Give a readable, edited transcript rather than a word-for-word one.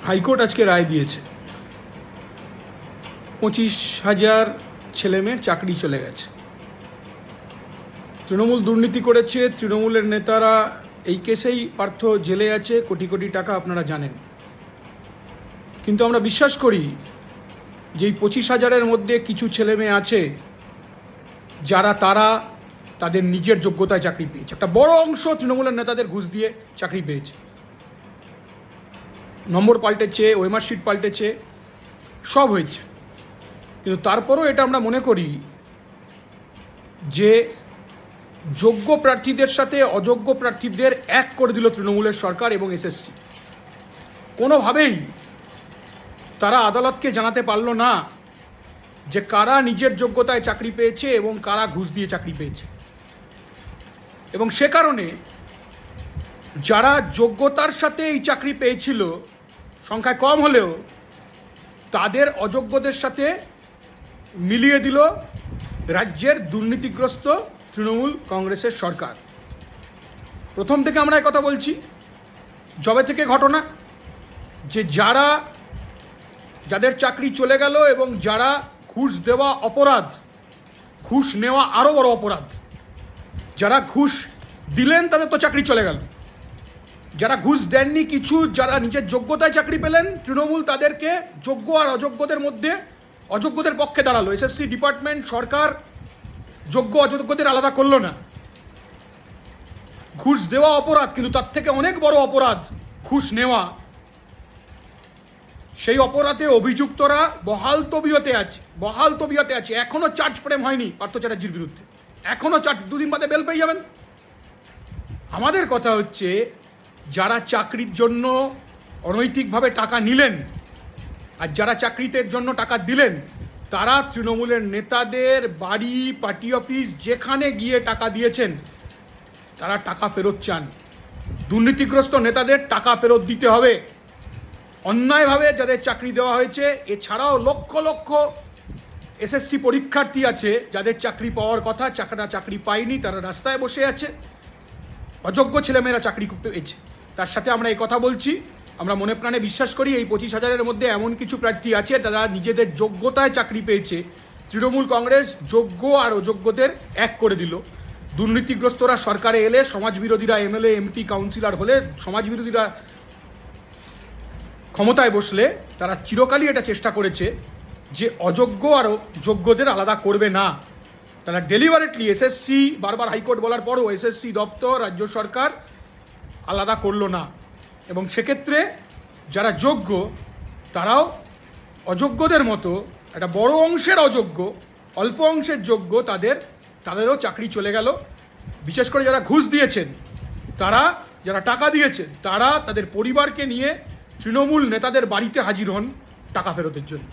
High court আজকে রায় দিয়েছে 25,000 ছেলেমেয়ের চাকরি চলে গেছে। তৃণমূল দুর্নীতি করেছে, তৃণমূলের নেতারা এই কেসেই পার্থ জেলে আছে, কোটি কোটি টাকা আপনারা জানেন। কিন্তু আমরা বিশ্বাস করি যে এই 25,000-এর মধ্যে কিছু ছেলেমেয়ে আছে যারা তাদের নিজের যোগ্যতায় চাকরি পেয়েছে। একটা বড় অংশ তৃণমূলের নেতাদের ঘুষ দিয়ে চাকরি পেয়েছে, নম্বর পাল্টেছে, ওএমআর শিট পাল্টেছে, সব হয়েছে। কিন্তু তারপরও এটা আমরা মনে করি যে যোগ্য প্রার্থীদের সাথে অযোগ্য প্রার্থীদের এক করে দিল তৃণমূলের সরকার এবং এসএসসি। কোনোভাবেই তারা আদালতকে জানাতে পারল না যে কারা নিজের যোগ্যতায় চাকরি পেয়েছে এবং কারা ঘুষ দিয়ে চাকরি পেয়েছে। এবং সে কারণে যারা যোগ্যতার সাথে এই চাকরি পেয়েছিল, সংখ্যায় কম হলেও, তাদের অযোগ্যদের সাথে মিলিয়ে দিল রাজ্যের দুর্নীতিগ্রস্ত তৃণমূল কংগ্রেসের সরকার। প্রথম থেকে আমরা কথা বলছি, যবে থেকে ঘটনা যে যাদের চাকরি চলে গেল এবং যারা ঘুষ দেওয়া অপরাধ, ঘুষ নেওয়া আরও বড় অপরাধ, যারা ঘুষ দিলেন তাদের তো চাকরি চলে গেল, যারা ঘুষ দেননি কিছু, যারা নিজের যোগ্যতায় চাকরি পেলেন, তৃণমূল তাদেরকে যোগ্য আর অযোগ্যদের মধ্যে অযোগ্যদের পক্ষে দাঁড়ালো। এসএসসি ডিপার্টমেন্ট, সরকার যোগ্য অযোগ্যদের আলাদা করলো না। ঘুষ দেওয়া অপরাধ, কিন্তু তার থেকে অনেক বড় অপরাধ ঘুষ নেওয়া। সেই অপরাধে অভিযুক্তরা বহাল তবিয়তে আছে। এখনো চার্জ ফ্রেম হয়নি পার্থ চ্যাটার্জির বিরুদ্ধে, এখনো চার্জ, দুদিন বাদে বেল পেয়ে যাবেন। আমাদের কথা হচ্ছে যারা চাকরির জন্য অনৈতিকভাবে টাকা নিলেন আর যারা চাকরিতে জন্য টাকা দিলেন, তারা তৃণমূলের নেতাদের বাড়ি, পার্টি অফিস, যেখানে গিয়ে টাকা দিয়েছেন, তারা টাকা ফেরত চান। দুর্নীতিগ্রস্ত নেতাদের টাকা ফেরত দিতে হবে। অন্যায়ভাবে যাদের চাকরি দেওয়া হয়েছে, এছাড়াও লক্ষ লক্ষ এসএসসি পরীক্ষার্থী আছে যাদের চাকরি পাওয়ার কথা, চাকরি পায়নি, তারা রাস্তায় বসে আছে। অযোগ্য ছেলেমেয়েরা চাকরি পেয়েছে। তার সাথে আমরা এই কথা বলছি, আমরা মনে প্রাণে বিশ্বাস করি এই 25,000-এর মধ্যে এমন কিছু প্রার্থী আছে যারা নিজেদের যোগ্যতায় চাকরি পেয়েছে। তৃণমূল কংগ্রেস যোগ্য আর অযোগ্যদের এক করে দিল। দুর্নীতিগ্রস্তরা সরকারে এলে, সমাজবিরোধীরা এমএলএ, এমপি, কাউন্সিলর হলে, সমাজবিরোধীরা ক্ষমতায় বসলে, তারা চিরকালই এটা চেষ্টা করেছে যে অযোগ্য আর যোগ্যদের আলাদা করবে না। তারা ডেলিভারেটলি এসএসসি, বারবার হাইকোর্ট বলার পরও এসএসসি দপ্তর, রাজ্য সরকার আলাদা করলো না। এবং সেক্ষেত্রে যারা যোগ্য তারাও অযোগ্যদের মতো, একটা বড় অংশের অযোগ্য, অল্প অংশের যোগ্য, তাদেরও চাকরি চলে গেল। বিশেষ করে যারা ঘুষ দিয়েছেন, যারা টাকা দিয়েছেন, তারা তাদের পরিবারকে নিয়ে তৃণমূল নেতাদের বাড়িতে হাজির হন টাকা ফেরতের জন্য।